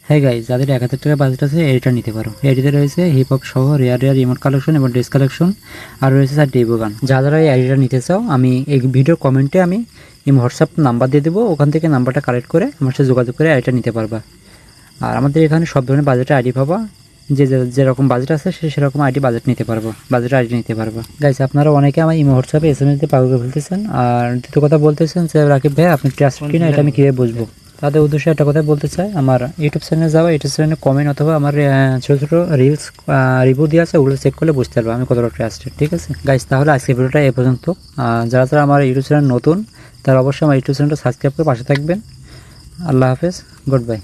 হ্যাঁ গাইজ, যাদের 1000 টাকা বাজেট আছে এটা নিতে পারো। এটিতে রয়েছে হিপ হপ সহ রেয়ার রেয়ার ইমোট কালেকশন এবং ড্রেস কালেকশন, আর রয়েছে স্যার ডেবো গান। যারা এই আইডিটা নিতে চাও, আমি এই ভিডিওর কমেন্টে আমি হোয়াটসঅ্যাপ নাম্বার দিয়ে দেবো, ওখান থেকে নাম্বারটা কালেক্ট করে আমার সাথে যোগাযোগ করে আইডিটা নিতে পারবা। আর আমাদের এখানে সব ধরনের বাজেটের আইডি পাবা, যেরকম বাজেট আছে সেরকম আইডি বাজেট নিতে পারবো, বাজেটের আইডি নিতে পারবো। গাইজ, আপনারা অনেকে আমার হোয়াটসঅ্যাপে SMS দিয়ে পাগল করে ফেলতেছেন, আর দ্বিতীয় কথা বলতেছেন যে রাকিব ভাই আপনি ট্রাস্টেড কিনা, এটা আমি কীভাবে বুঝবো? তাদের উদ্দেশ্যে একটা কথা বলতে চাই, আমার ইউটিউব চ্যানেলে যাওয়া, ইউটিউব চ্যানেলে কমেন্ট অথবা আমার ছোটো ছোটো রিলস রিভিউ দিয়ে আছে, ওগুলো চেক করলে বুঝতে পারবো আমি কতটা ট্রাস্টেড। ঠিক আছে গাইজ, তাহলে আজকে ভিডিওটা এ পর্যন্ত। যারা যারা আমার ইউটিউব চ্যানেল নতুন, তারা অবশ্যই আমার ইউটিউব চ্যানেলটা সাবস্ক্রাইব করে পাশে থাকবেন। আল্লাহ হাফেজ, গুড বাই।